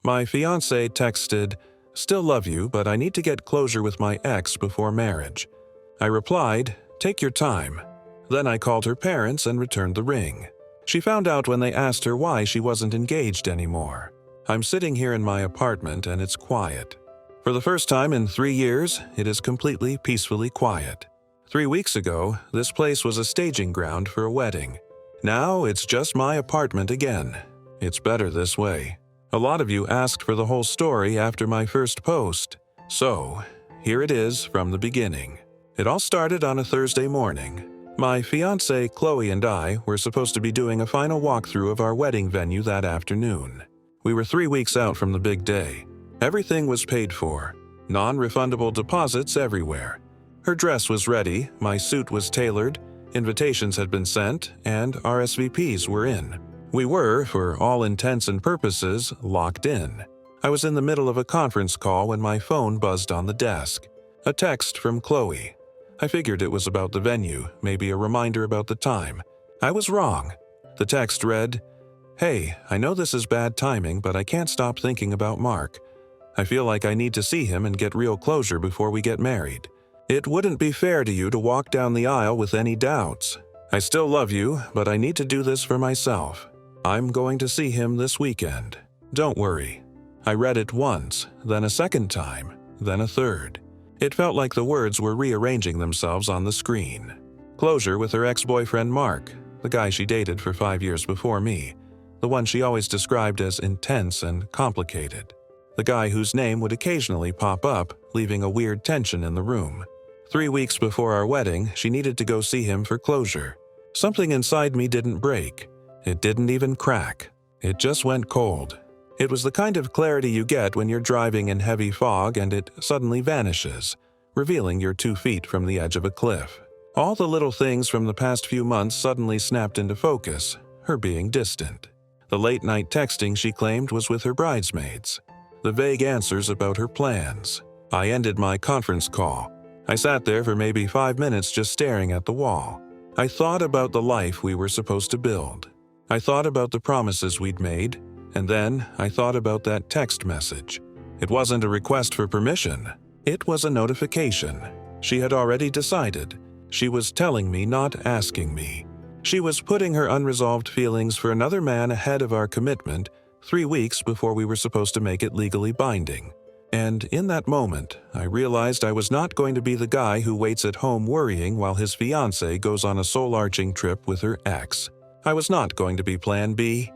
My fiancée texted, "Still love you, but I need to get closure with my ex before marriage." I replied, "Take your time." Then I called her parents and returned the ring. She found out when they asked her why she wasn't engaged anymore. I'm sitting here in my apartment and it's quiet. For the first time in 3 years, it is completely peacefully quiet. 3 weeks ago, this place was a staging ground for a wedding. Now it's just my apartment again. It's better this way. A lot of you asked for the whole story after my first post. So, here it is from the beginning. It all started on a Thursday morning. My fiancée Chloe and I were supposed to be doing a final walkthrough of our wedding venue that afternoon. We were 3 weeks out from the big day. Everything was paid for. Non-refundable deposits everywhere. Her dress was ready, my suit was tailored, invitations had been sent, and RSVPs were in. We were, for all intents and purposes, locked in. I was in the middle of a conference call when my phone buzzed on the desk. A text from Chloe. I figured it was about the venue, maybe a reminder about the time. I was wrong. The text read, "Hey, I know this is bad timing, but I can't stop thinking about Mark. I feel like I need to see him and get real closure before we get married. It wouldn't be fair to you to walk down the aisle with any doubts. I still love you, but I need to do this for myself. I'm going to see him this weekend. Don't worry." I read it once, then a second time, then a third. It felt like the words were rearranging themselves on the screen. Closure with her ex-boyfriend Mark, the guy she dated for 5 years before me, the one she always described as intense and complicated. The guy whose name would occasionally pop up, leaving a weird tension in the room. 3 weeks before our wedding, she needed to go see him for closure. Something inside me didn't break. It didn't even crack. It just went cold. It was the kind of clarity you get when you're driving in heavy fog and it suddenly vanishes, revealing you're 2 feet from the edge of a cliff. All the little things from the past few months suddenly snapped into focus, her being distant. The late-night texting she claimed was with her bridesmaids. The vague answers about her plans. I ended my conference call. I sat there for maybe 5 minutes just staring at the wall. I thought about the life we were supposed to build. I thought about the promises we'd made, and then I thought about that text message. It wasn't a request for permission. It was a notification. She had already decided. She was telling me, not asking me. She was putting her unresolved feelings for another man ahead of our commitment 3 weeks before we were supposed to make it legally binding. And in that moment, I realized I was not going to be the guy who waits at home worrying while his fiancée goes on a soul-arching trip with her ex. I was not going to be Plan B.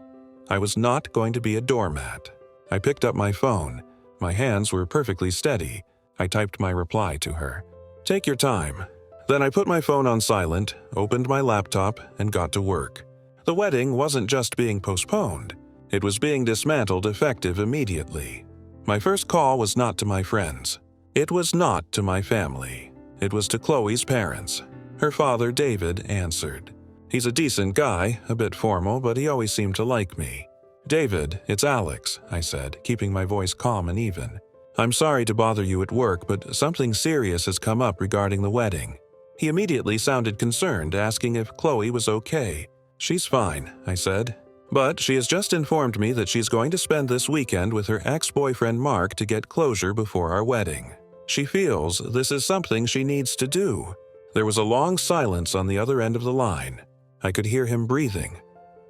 I was not going to be a doormat. I picked up my phone. My hands were perfectly steady. I typed my reply to her. "Take your time." Then I put my phone on silent, opened my laptop, and got to work. The wedding wasn't just being postponed. It was being dismantled effective immediately. My first call was not to my friends. It was not to my family. It was to Chloe's parents. Her father, David, answered. He's a decent guy, a bit formal, but he always seemed to like me. "David, it's Alex," I said, keeping my voice calm and even. "I'm sorry to bother you at work, but something serious has come up regarding the wedding." He immediately sounded concerned, asking if Chloe was okay. "She's fine," I said. "But she has just informed me that she's going to spend this weekend with her ex-boyfriend Mark to get closure before our wedding. She feels this is something she needs to do." There was a long silence on the other end of the line. I could hear him breathing.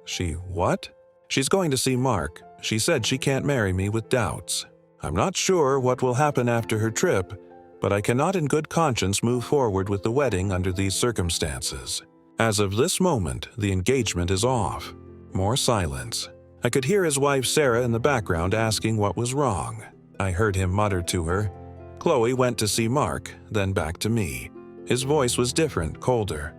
"She what?" "She's going to see Mark. She said she can't marry me with doubts. I'm not sure what will happen after her trip, but I cannot in good conscience move forward with the wedding under these circumstances. As of this moment, the engagement is off." More silence. I could hear his wife Sarah in the background asking what was wrong. I heard him mutter to her. Chloe went to see Mark, then back to me. His voice was different, colder.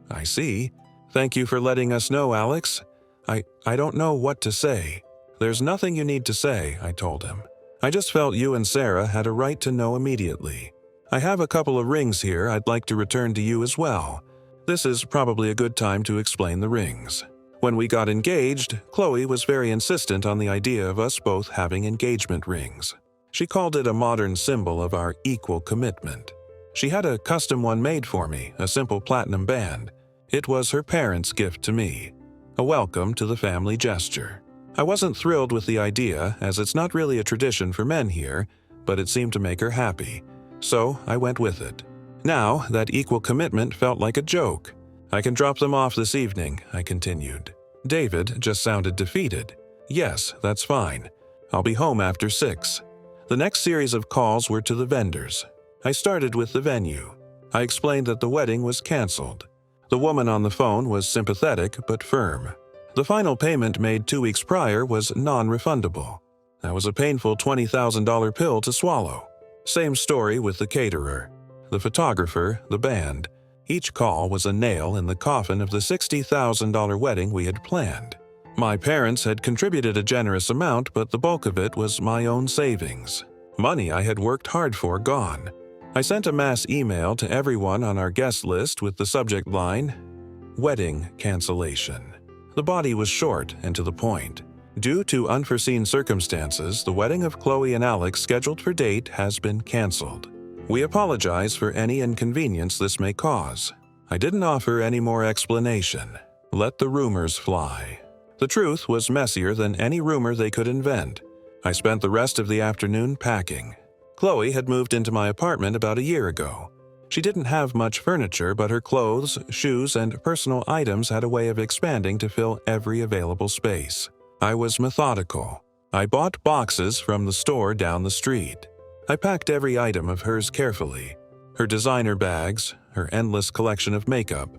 "I see. Thank you for letting us know, Alex. I don't know what to say." "There's nothing you need to say," I told him. "I just felt you and Sarah had a right to know immediately. I have a couple of rings here I'd like to return to you as well. This is probably a good time to explain the rings." When we got engaged, Chloe was very insistent on the idea of us both having engagement rings. She called it a modern symbol of our equal commitment. She had a custom one made for me, a simple platinum band. It was her parents' gift to me, a welcome to the family gesture. I wasn't thrilled with the idea, as it's not really a tradition for men here, but it seemed to make her happy, so I went with it. Now, that equal commitment felt like a joke. "I can drop them off this evening," I continued. David just sounded defeated. "Yes, that's fine. I'll be home after 6. The next series of calls were to the vendors. I started with the venue. I explained that the wedding was canceled. The woman on the phone was sympathetic but firm. The final payment made 2 weeks prior was non-refundable. That was a painful $20,000 pill to swallow. Same story with the caterer, the photographer, the band. Each call was a nail in the coffin of the $60,000 wedding we had planned. My parents had contributed a generous amount, but the bulk of it was my own savings. Money I had worked hard for gone. I sent a mass email to everyone on our guest list with the subject line, "Wedding cancellation." The body was short and to the point. Due to unforeseen circumstances, the wedding of Chloe and Alex scheduled for date has been canceled. We apologize for any inconvenience this may cause. I didn't offer any more explanation. Let the rumors fly. The truth was messier than any rumor they could invent. I spent the rest of the afternoon packing. Chloe had moved into my apartment about a year ago. She didn't have much furniture, but her clothes, shoes, and personal items had a way of expanding to fill every available space. I was methodical. I bought boxes from the store down the street. I packed every item of hers carefully. Her designer bags, her endless collection of makeup,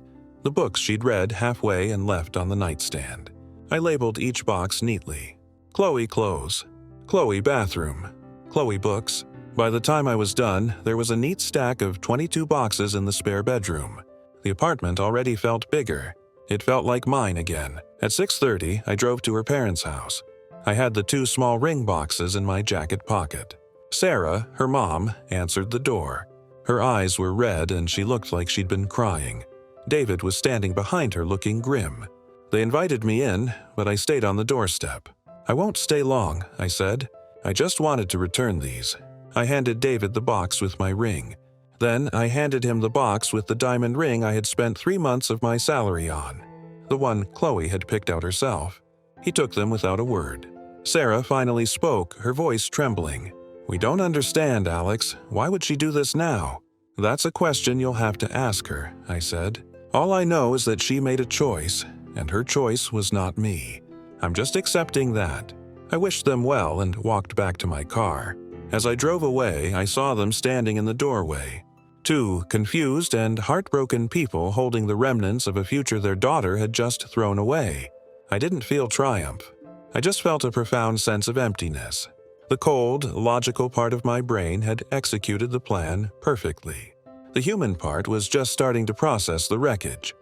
the books she'd read halfway and left on the nightstand. I labeled each box neatly. Chloe clothes, Chloe bathroom, Chloe books. By the time I was done, there was a neat stack of 22 boxes in the spare bedroom. The apartment already felt bigger. It felt like mine again. At 6:30, I drove to her parents' house. I had the 2 small ring boxes in my jacket pocket. Sarah, her mom, answered the door. Her eyes were red and she looked like she'd been crying. David was standing behind her looking grim. They invited me in, but I stayed on the doorstep. "I won't stay long," I said. "I just wanted to return these." I handed David the box with my ring. Then I handed him the box with the diamond ring I had spent 3 months of my salary on, the one Chloe had picked out herself. He took them without a word. Sarah finally spoke, her voice trembling. "We don't understand, Alex. Why would she do this now?" "That's a question you'll have to ask her," I said. "All I know is that she made a choice, and her choice was not me. I'm just accepting that." I wished them well and walked back to my car. As I drove away, I saw them standing in the doorway. 2 confused and heartbroken people holding the remnants of a future their daughter had just thrown away. I didn't feel triumph. I just felt a profound sense of emptiness. The cold, logical part of my brain had executed the plan perfectly. The human part was just starting to process the wreckage.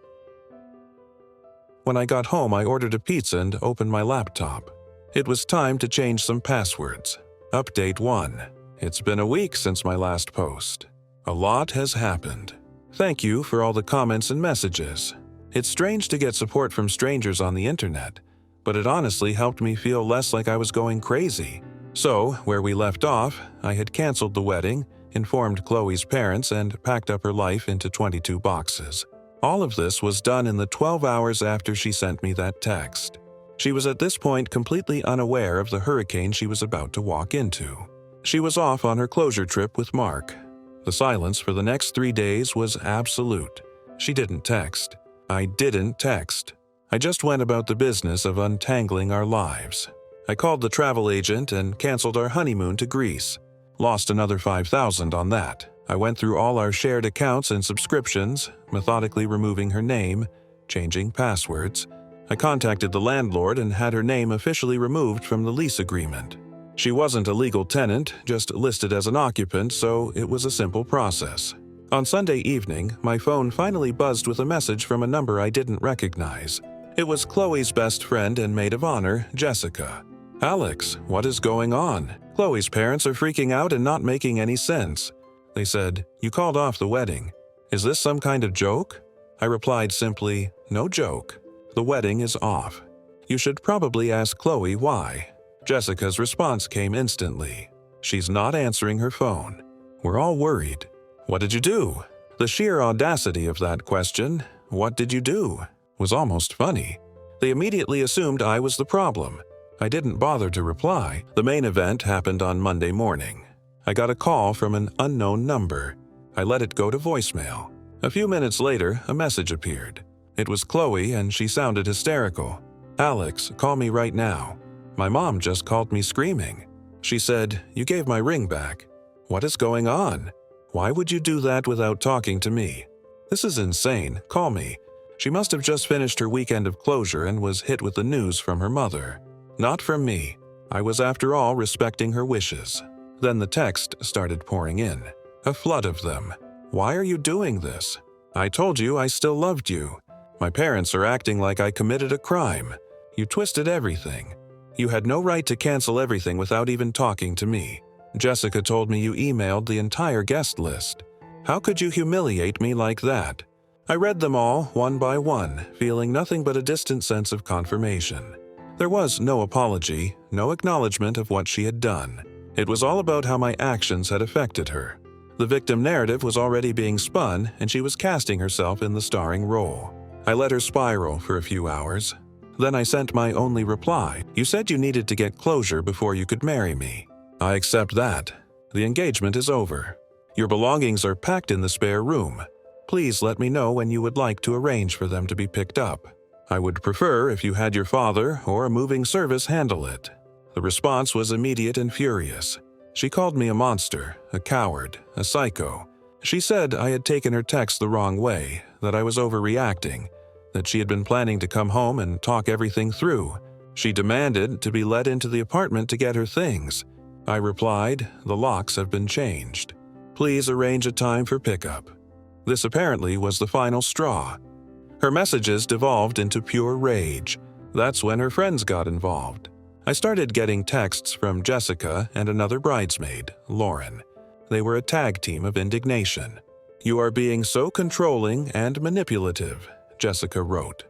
When I got home, I ordered a pizza and opened my laptop. It was time to change some passwords. Update 1. It's been a week since my last post. A lot has happened. Thank you for all the comments and messages. It's strange to get support from strangers on the internet, but it honestly helped me feel less like I was going crazy. So, where we left off, I had canceled the wedding, informed Chloe's parents, and packed up her life into 22 boxes. All of this was done in the 12 hours after she sent me that text. She was at this point completely unaware of the hurricane she was about to walk into. She was off on her closure trip with Mark. The silence for the next 3 days was absolute. She didn't text. I didn't text. I just went about the business of untangling our lives. I called the travel agent and canceled our honeymoon to Greece. Lost another $5,000 on that. I went through all our shared accounts and subscriptions, methodically removing her name, changing passwords. I contacted the landlord and had her name officially removed from the lease agreement. She wasn't a legal tenant, just listed as an occupant, so it was a simple process. On Sunday evening, my phone finally buzzed with a message from a number I didn't recognize. It was Chloe's best friend and maid of honor, Jessica. "Alex, what is going on? Chloe's parents are freaking out and not making any sense." They said, "You called off the wedding. Is this some kind of joke?" I replied simply, "No joke. The wedding is off. You should probably ask Chloe why." Jessica's response came instantly. "She's not answering her phone. We're all worried." "What did you do?" The sheer audacity of that question, "What did you do?" was almost funny. They immediately assumed I was the problem. I didn't bother to reply. The main event happened on Monday morning. I got a call from an unknown number. I let it go to voicemail. A few minutes later, a message appeared. It was Chloe, and she sounded hysterical. "Alex, call me right now. My mom just called me screaming. She said, 'You gave my ring back.' What is going on? Why would you do that without talking to me? This is insane. Call me." She must have just finished her weekend of closure and was hit with the news from her mother. Not from me. I was, after all, respecting her wishes. Then the text started pouring in. A flood of them. "Why are you doing this? I told you I still loved you. My parents are acting like I committed a crime. You twisted everything. You had no right to cancel everything without even talking to me. Jessica told me you emailed the entire guest list. How could you humiliate me like that?" I read them all, one by one, feeling nothing but a distant sense of confirmation. There was no apology, no acknowledgement of what she had done. It was all about how my actions had affected her. The victim narrative was already being spun, and she was casting herself in the starring role. I let her spiral for a few hours. Then I sent my only reply. "You said you needed to get closure before you could marry me. I accept that. The engagement is over. Your belongings are packed in the spare room. Please let me know when you would like to arrange for them to be picked up. I would prefer if you had your father or a moving service handle it." The response was immediate and furious. She called me a monster, a coward, a psycho. She said I had taken her text the wrong way, that I was overreacting, that she had been planning to come home and talk everything through. She demanded to be let into the apartment to get her things. I replied, "The locks have been changed. Please arrange a time for pickup." This apparently was the final straw. Her messages devolved into pure rage. That's when her friends got involved. I started getting texts from Jessica and another bridesmaid, Lauren. They were a tag team of indignation. "You are being so controlling and manipulative," Jessica wrote.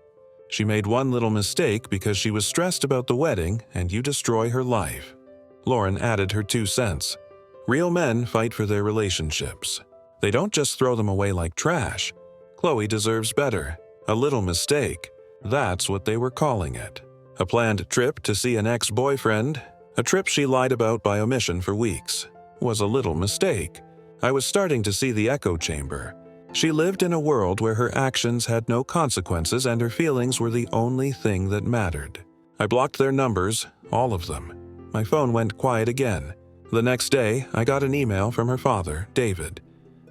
"She made one little mistake because she was stressed about the wedding, and you destroy her life." Lauren added her 2 cents. "Real men fight for their relationships. They don't just throw them away like trash. Chloe deserves better. A little mistake. That's what they were calling it. A planned trip to see an ex-boyfriend, a trip she lied about by omission for weeks, was a little mistake. I was starting to see the echo chamber. She lived in a world where her actions had no consequences and her feelings were the only thing that mattered. I blocked their numbers, all of them. My phone went quiet again. The next day, I got an email from her father, David.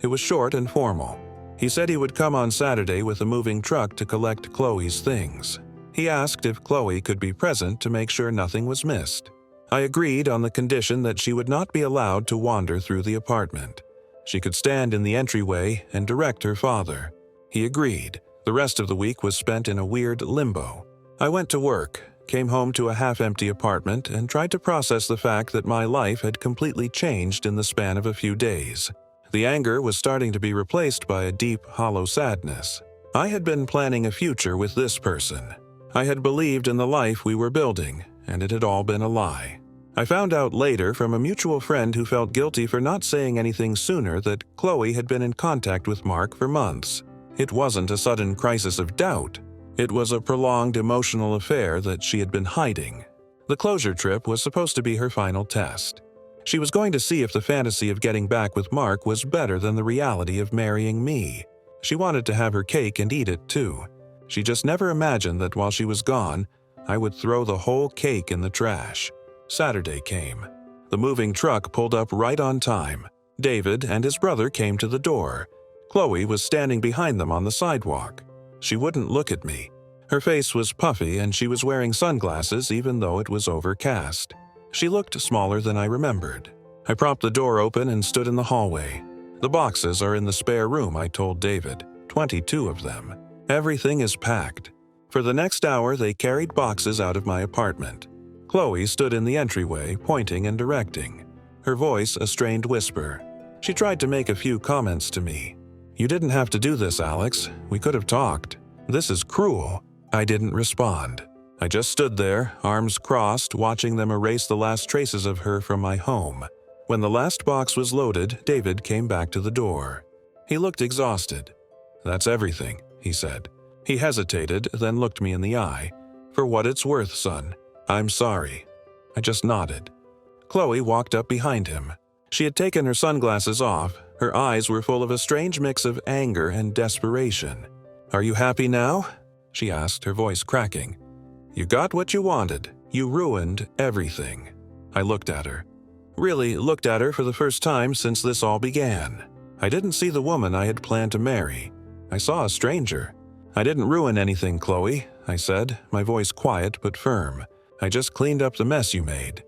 It was short and formal. He said he would come on Saturday with a moving truck to collect Chloe's things. He asked if Chloe could be present to make sure nothing was missed. I agreed on the condition that she would not be allowed to wander through the apartment. She could stand in the entryway and direct her father. He agreed. The rest of the week was spent in a weird limbo. I went to work, came home to a half-empty apartment, and tried to process the fact that my life had completely changed in the span of a few days. The anger was starting to be replaced by a deep, hollow sadness. I had been planning a future with this person. I had believed in the life we were building, and it had all been a lie. I found out later from a mutual friend who felt guilty for not saying anything sooner that Chloe had been in contact with Mark for months. It wasn't a sudden crisis of doubt. It was a prolonged emotional affair that she had been hiding. The closure trip was supposed to be her final test. She was going to see if the fantasy of getting back with Mark was better than the reality of marrying me. She wanted to have her cake and eat it too. She just never imagined that while she was gone, I would throw the whole cake in the trash. Saturday came. The moving truck pulled up right on time. David and his brother came to the door. Chloe was standing behind them on the sidewalk. She wouldn't look at me. Her face was puffy and she was wearing sunglasses even though it was overcast. She looked smaller than I remembered. I propped the door open and stood in the hallway. "The boxes are in the spare room," I told David. 22 of them. "Everything is packed." For the next hour, they carried boxes out of my apartment. Chloe stood in the entryway, pointing and directing. Her voice a strained whisper. She tried to make a few comments to me. "You didn't have to do this, Alex. We could have talked. This is cruel." I didn't respond. I just stood there, arms crossed, watching them erase the last traces of her from my home. When the last box was loaded, David came back to the door. He looked exhausted. "That's everything," he said. He hesitated, then looked me in the eye. "For what it's worth, son, "I'm sorry." I just nodded. Chloe walked up behind him. She had taken her sunglasses off. Her eyes were full of a strange mix of anger and desperation. "Are you happy now?" she asked, her voice cracking. "You got what you wanted. You ruined everything." I looked at her. Really looked at her for the first time since this all began. I didn't see the woman I had planned to marry. I saw a stranger. "I didn't ruin anything, Chloe," I said, my voice quiet but firm. "I just cleaned up the mess you made."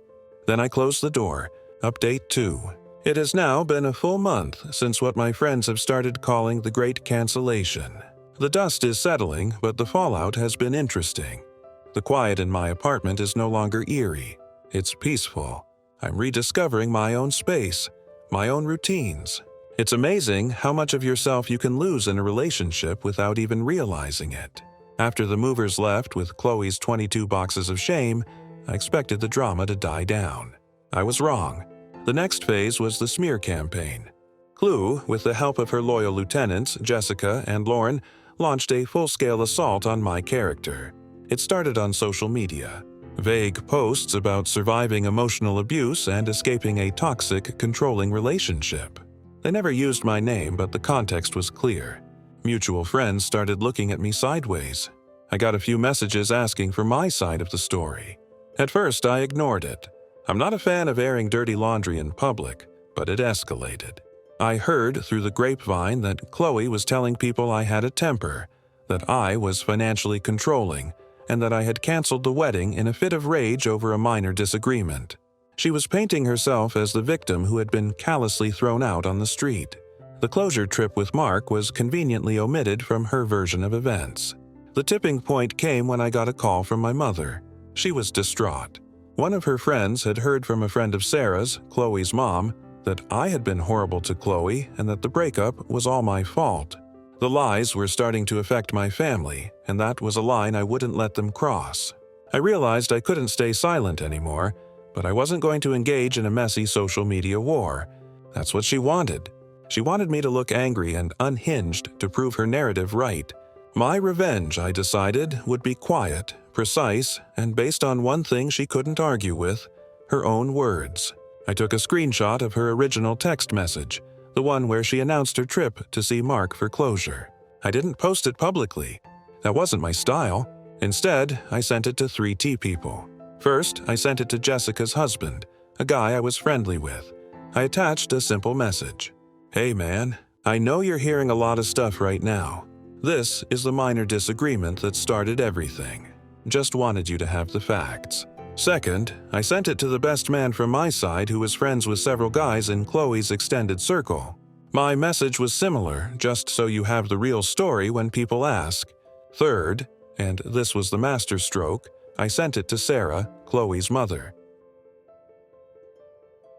Then I closed the door. Update 2. It has now been a full month since what my friends have started calling the Great Cancellation. The dust is settling, but the fallout has been interesting. The quiet in my apartment is no longer eerie. It's peaceful. I'm rediscovering my own space, my own routines. It's amazing how much of yourself you can lose in a relationship without even realizing it. After the movers left with Chloe's 22 boxes of shame, I expected the drama to die down. I was wrong. The next phase was the smear campaign. Clue, with the help of her loyal lieutenants, Jessica and Lauren, launched a full-scale assault on my character. It started on social media. Vague posts about surviving emotional abuse and escaping a toxic, controlling relationship. They never used my name, but the context was clear. Mutual friends started looking at me sideways. I got a few messages asking for my side of the story. At first, I ignored it. I'm not a fan of airing dirty laundry in public, but it escalated. I heard through the grapevine that Chloe was telling people I had a temper, that I was financially controlling, and that I had canceled the wedding in a fit of rage over a minor disagreement. She was painting herself as the victim who had been callously thrown out on the street. The closure trip with Mark was conveniently omitted from her version of events. The tipping point came when I got a call from my mother. She was distraught. One of her friends had heard from a friend of Sarah's, Chloe's mom, that I had been horrible to Chloe and that the breakup was all my fault. The lies were starting to affect my family, and that was a line I wouldn't let them cross. I realized I couldn't stay silent anymore, but I wasn't going to engage in a messy social media war. That's what she wanted. She wanted me to look angry and unhinged to prove her narrative right. My revenge, I decided, would be quiet, precise, and based on one thing she couldn't argue with, her own words. I took a screenshot of her original text message, the one where she announced her trip to see Mark for closure. I didn't post it publicly. That wasn't my style. Instead, I sent it to 3 people. First, I sent it to Jessica's husband, a guy I was friendly with. I attached a simple message. "Hey man, I know you're hearing a lot of stuff right now. This is the minor disagreement that started everything. Just wanted you to have the facts." Second, I sent it to the best man from my side who was friends with several guys in Chloe's extended circle. My message was similar, just so you have the real story when people ask. Third, and this was the masterstroke, I sent it to Sarah, Chloe's mother.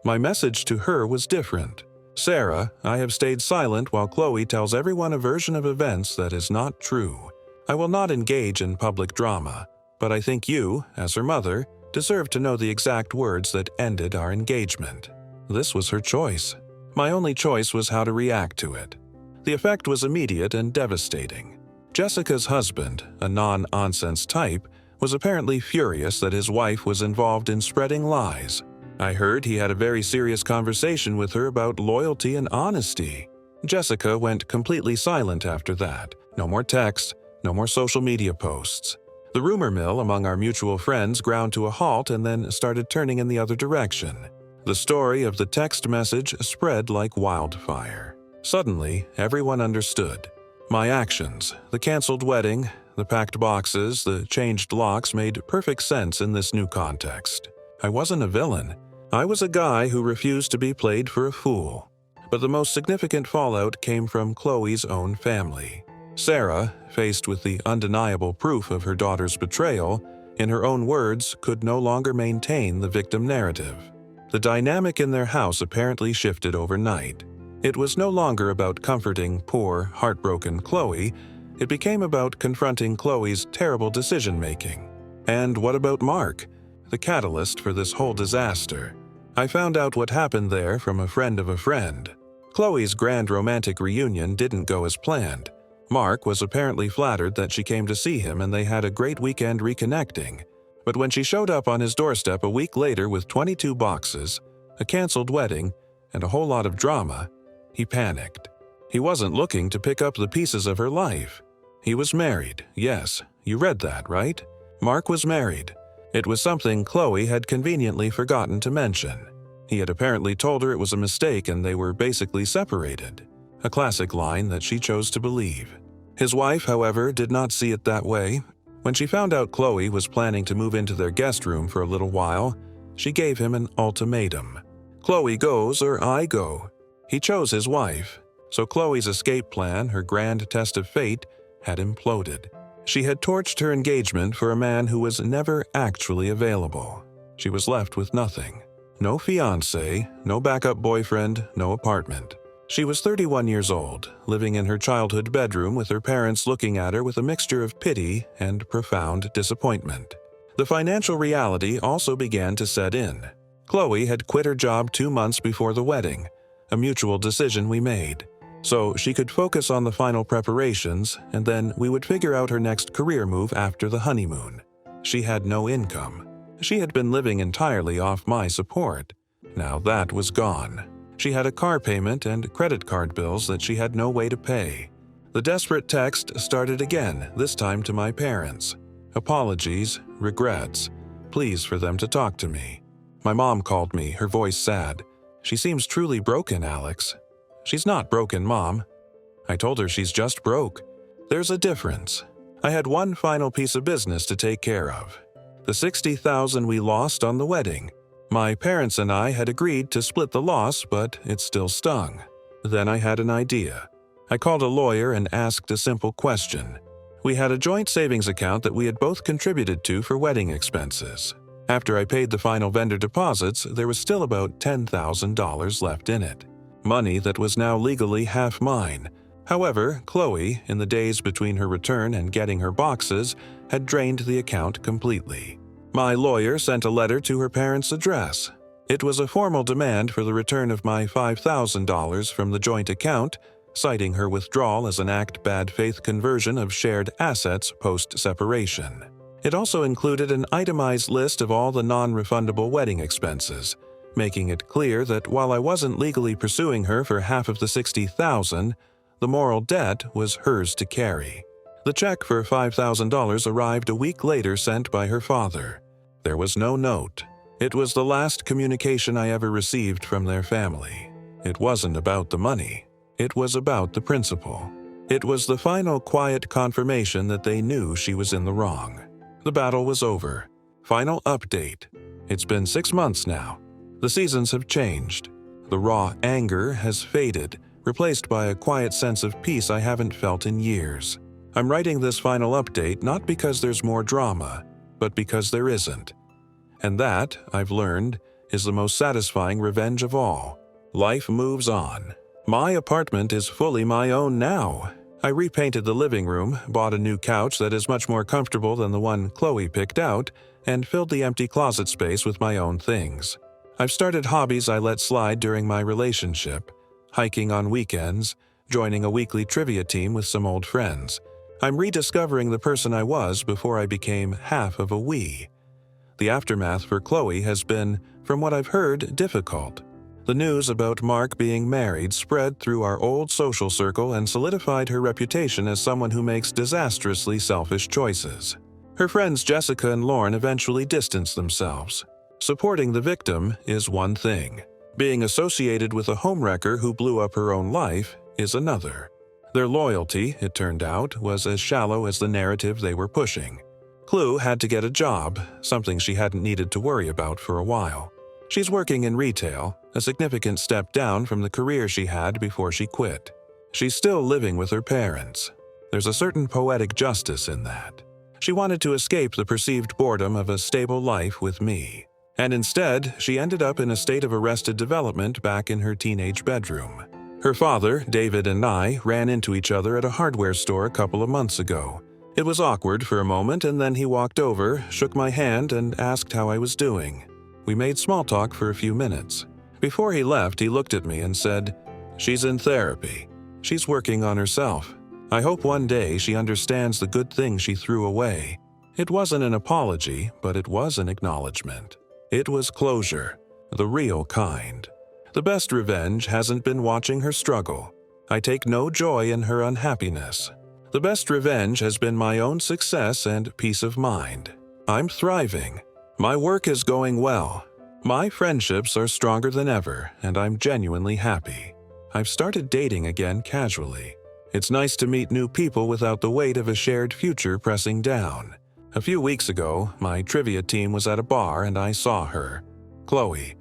My message to her was different. "Sarah, I have stayed silent while Chloe tells everyone a version of events that is not true. I will not engage in public drama, but I think you, as her mother, deserve to know the exact words that ended our engagement." This was her choice. My only choice was how to react to it. The effect was immediate and devastating. Jessica's husband, a non-nonsense type, was apparently furious that his wife was involved in spreading lies. I heard he had a very serious conversation with her about loyalty and honesty. Jessica went completely silent after that. No more text, no more social media posts. The rumor mill among our mutual friends ground to a halt and then started turning in the other direction. The story of the text message spread like wildfire. Suddenly, everyone understood. My actions, the canceled wedding, the packed boxes, the changed locks made perfect sense in this new context. I wasn't a villain. I was a guy who refused to be played for a fool. But the most significant fallout came from Chloe's own family. Sarah, faced with the undeniable proof of her daughter's betrayal, in her own words, could no longer maintain the victim narrative. The dynamic in their house apparently shifted overnight. It was no longer about comforting poor, heartbroken Chloe. It became about confronting Chloe's terrible decision-making. And what about Mark, the catalyst for this whole disaster? I found out what happened there from a friend of a friend. Chloe's grand romantic reunion didn't go as planned. Mark was apparently flattered that she came to see him and they had a great weekend reconnecting. But when she showed up on his doorstep a week later with 22 boxes, a canceled wedding, and a whole lot of drama, he panicked. He wasn't looking to pick up the pieces of her life. He was married, yes, you read that, right? Mark was married. It was something Chloe had conveniently forgotten to mention. He had apparently told her it was a mistake and they were basically separated. A classic line that she chose to believe. His wife, however, did not see it that way. When she found out Chloe was planning to move into their guest room for a little while, she gave him an ultimatum. Chloe goes or I go. He chose his wife, so Chloe's escape plan, her grand test of fate, had imploded. She had torched her engagement for a man who was never actually available. She was left with nothing. No fiancé, no backup boyfriend, no apartment. She was 31 years old, living in her childhood bedroom with her parents looking at her with a mixture of pity and profound disappointment. The financial reality also began to set in. Chloe had quit her job 2 months before the wedding, a mutual decision we made, so she could focus on the final preparations, and then we would figure out her next career move after the honeymoon. She had no income. She had been living entirely off my support. Now that was gone. She had a car payment and credit card bills that she had no way to pay. The desperate text started again, this time to my parents. Apologies, regrets, pleas for them to talk to me. My mom called me, her voice sad. She seems truly broken, Alex. She's not broken, Mom. I told her she's just broke. There's a difference. I had one final piece of business to take care of. The $60,000 we lost on the wedding. My parents and I had agreed to split the loss, but it still stung. Then I had an idea. I called a lawyer and asked a simple question. We had a joint savings account that we had both contributed to for wedding expenses. After I paid the final vendor deposits, there was still about $10,000 left in it. Money that was now legally half mine. However, Chloe, in the days between her return and getting her boxes, had drained the account completely. My lawyer sent a letter to her parents' address. It was a formal demand for the return of my $5,000 from the joint account, citing her withdrawal as an bad faith conversion of shared assets post-separation. It also included an itemized list of all the non-refundable wedding expenses, making it clear that while I wasn't legally pursuing her for half of the $60,000, the moral debt was hers to carry. The check for $5,000 arrived a week later, sent by her father. There was no note. It was the last communication I ever received from their family. It wasn't about the money. It was about the principle. It was the final quiet confirmation that they knew she was in the wrong. The battle was over. Final update. It's been 6 months now. The seasons have changed. The raw anger has faded, replaced by a quiet sense of peace I haven't felt in years. I'm writing this final update not because there's more drama, but because there isn't. And that, I've learned, is the most satisfying revenge of all. Life moves on. My apartment is fully my own now. I repainted the living room, bought a new couch that is much more comfortable than the one Chloe picked out, and filled the empty closet space with my own things. I've started hobbies I let slide during my relationship, hiking on weekends, joining a weekly trivia team with some old friends. I'm rediscovering the person I was before I became half of a we. The aftermath for Chloe has been, from what I've heard, difficult. The news about Mark being married spread through our old social circle and solidified her reputation as someone who makes disastrously selfish choices. Her friends Jessica and Lauren eventually distanced themselves. Supporting the victim is one thing. Being associated with a homewrecker who blew up her own life is another. Their loyalty, it turned out, was as shallow as the narrative they were pushing. Chloe had to get a job, something she hadn't needed to worry about for a while. She's working in retail, a significant step down from the career she had before she quit. She's still living with her parents. There's a certain poetic justice in that. She wanted to escape the perceived boredom of a stable life with me. And instead, she ended up in a state of arrested development back in her teenage bedroom. Her father, David, and I ran into each other at a hardware store a couple of months ago. It was awkward for a moment, and then he walked over, shook my hand, and asked how I was doing. We made small talk for a few minutes. Before he left, he looked at me and said, "She's in therapy. She's working on herself. I hope one day she understands the good things she threw away. It wasn't an apology, but it was an acknowledgement. It was closure, the real kind. The best revenge hasn't been watching her struggle. I take no joy in her unhappiness. The best revenge has been my own success and peace of mind. I'm thriving. My work is going well. My friendships are stronger than ever, and I'm genuinely happy. I've started dating again casually. It's nice to meet new people without the weight of a shared future pressing down. A few weeks ago, my trivia team was at a bar and I saw her, Chloe.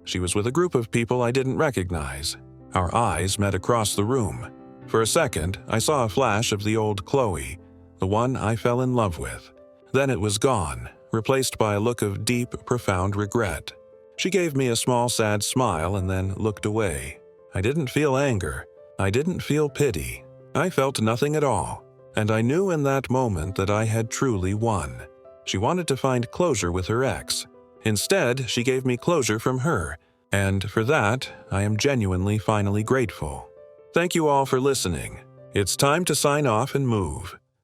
She was with a group of people I didn't recognize. Our eyes met across the room. For a second, I saw a flash of the old Chloe, the one I fell in love with. Then it was gone, replaced by a look of deep, profound regret. She gave me a small, sad smile and then looked away. I didn't feel anger. I didn't feel pity. I felt nothing at all. And I knew in that moment that I had truly won. She wanted to find closure with her ex. Instead, she gave me closure from her, and for that, I am genuinely finally grateful. Thank you all for listening. It's time to sign off and move.